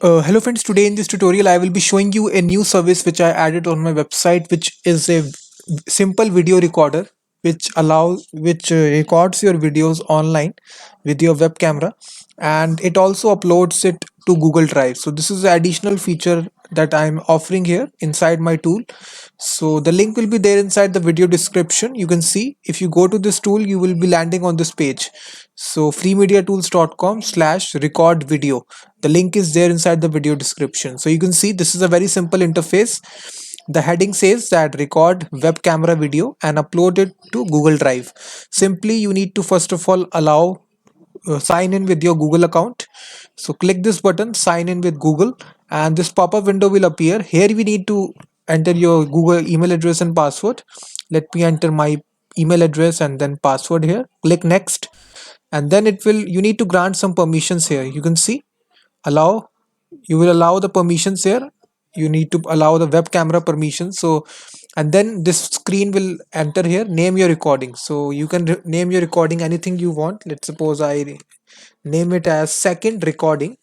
Hello friends, today in this tutorial I will be showing you a new service which I added on my website, which is a simple video recorder which records your videos online with your web camera, and it also uploads it to Google Drive. So this is an additional feature that I'm offering here inside my tool. So the link will be there inside the video description. You can see if you go to this tool, you will be landing on this page. So freemediatools.com/record video. The link is there inside the video description. So you can see this is a very simple interface. The heading says that record web camera video and upload it to Google Drive. Simply you need to first of all allow sign in with your Google account. So click this button, sign in with Google, and this pop-up window will appear. Here we need to enter your Google email address and password. Let me enter my email address and then password here. Click next, and then it will you need to grant some permissions here. You can see allow, you will allow the permissions here. You need to allow the web camera permission. So and then this screen will enter here, name your recording. So you can name your recording anything you want. Let's suppose I name it as second recording,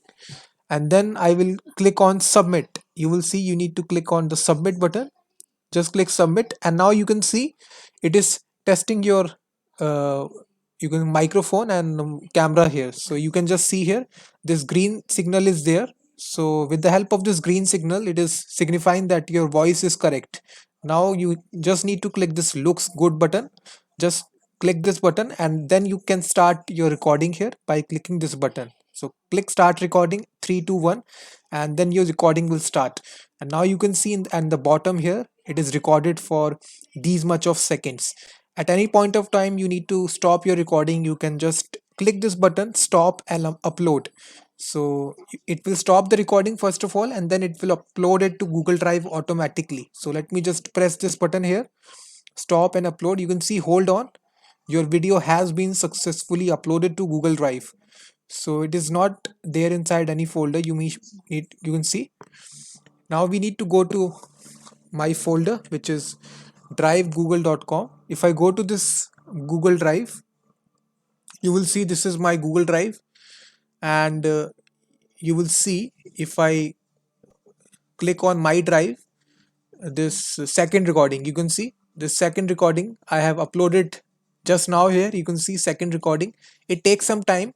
and then I will click on submit. You will see you need to click on the submit button. Just click submit, and now you can see it is testing your uh, you can microphone and camera here. So you can just see here this green signal is there. So with the help of this green signal, it is signifying that your voice is correct. Now you just need to click this looks good button. Just click this button, and then you can start your recording here by clicking this button. So click start recording, 3 2 1, and then your recording will start. And now you can see and the bottom here, it is recorded for these much of seconds. At any point of time you need to stop your recording, you can just click this button, stop and upload. So it will stop the recording first of all, and then it will upload it to Google Drive automatically. So let me just press this button here, stop and upload. You can see, hold on, your video has been successfully uploaded to Google Drive. So it is not there inside any folder. You can see. Now we need to go to my folder, which is drivegoogle.com. If I go to this Google Drive, you will see this is my Google Drive, and you will see if I click on my drive, this second recording, you can see this second recording I have uploaded just now. Here you can see second recording. It takes some time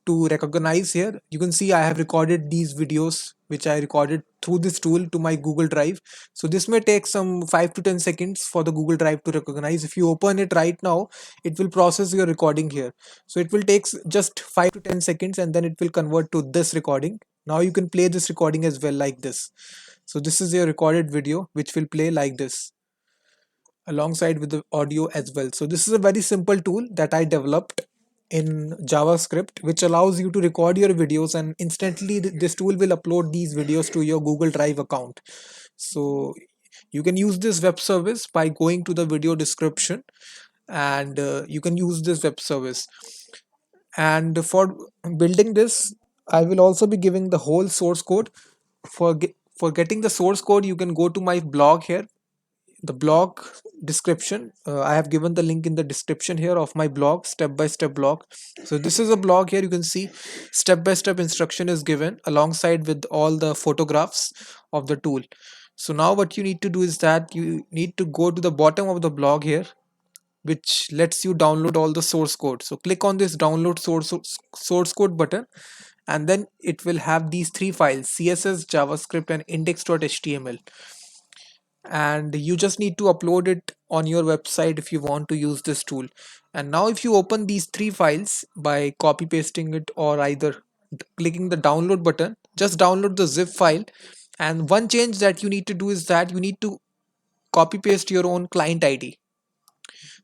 to recognize. Here you can see I have recorded these videos which I recorded through this tool to my Google Drive. So this may take some 5 to 10 seconds for the Google Drive to recognize. If you open it right now, it will process your recording here. So it will take just 5 to 10 seconds, and then it will convert to this recording. Now you can play this recording as well, like this. So this is your recorded video which will play like this alongside with the audio as well. So this is a very simple tool that I developed in JavaScript, which allows you to record your videos, and instantly this tool will upload these videos to your Google Drive account. So you can use this web service by going to the video description, and you can use this web service. And for building this, I will also be giving the whole source code. For getting the source code, you can go to my blog here, the blog description. I have given the link in the description here of my blog, step by step blog. So this is a blog. Here you can see step by step instruction is given alongside with all the photographs of the tool. So now what you need to do is that you need to go to the bottom of the blog here, which lets you download all the source code. So click on this download source code button, and then it will have these three files: css, javascript, and index.html. And you just need to upload it on your website if you want to use this tool. And now if you open these three files by copy pasting it, or either clicking the download button, just download the zip file. And one change that you need to do is that you need to copy paste your own client ID.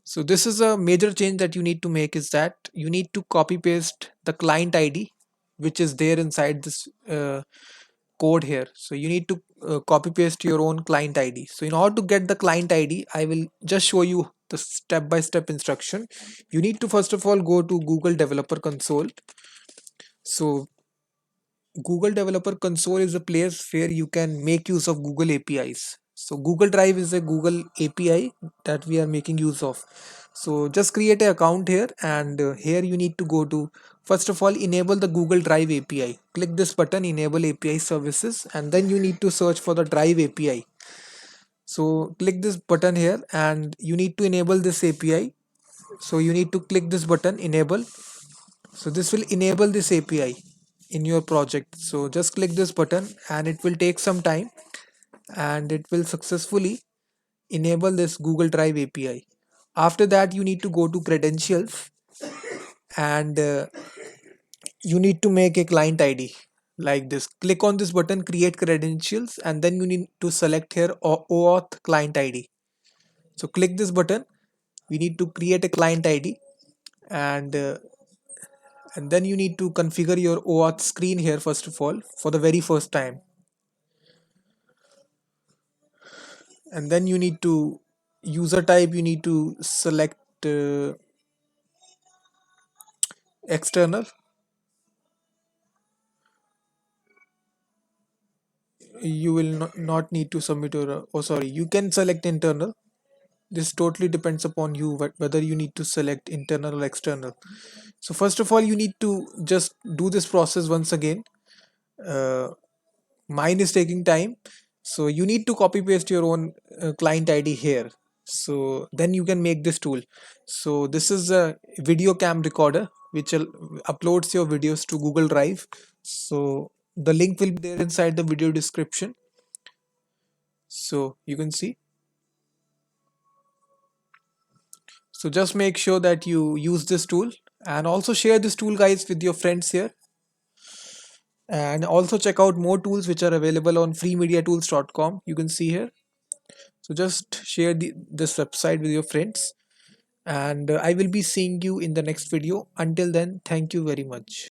So this is a major change that you need to make, is that you need to copy paste the client ID which is there inside this code here. So you need to copy paste your own client ID. So in order to get the client ID, I will just show you the step by step instruction. You need to first of all go to Google Developer Console. So Google Developer Console is a place where you can make use of Google APIs. So Google Drive is a Google API that we are making use of. So just create an account here, and here you need to go to first of all, enable the Google Drive API. Click this button, enable API services, and then you need to search for the Drive API. So click this button here and you need to enable this API. So you need to click this button, enable. So this will enable this API in your project. So just click this button and it will take some time and it will successfully enable this Google Drive API. After that, you need to go to credentials and you need to make a client ID like this. Click on this button, create credentials, and then you need to select here OAuth client ID. So click this button. We need to create a client ID and then you need to configure your OAuth screen here first of all for the very first time. And then you need to user type, you need to select external. You will not need to submit your oh sorry, you can select internal. This totally depends upon you whether you need to select internal or external. So first of all you need to just do this process once again. uh, Mine is taking time, so you need to copy paste your own client ID here, so then you can make this tool. So this is a video cam recorder which uploads your videos to Google Drive. So the link will be there inside the video description, so you can see. So just make sure that you use this tool and also share this tool guys with your friends here, and also check out more tools which are available on freemediatools.com. You can see here. So just share this website with your friends, and I will be seeing you in the next video. Until then, thank you very much.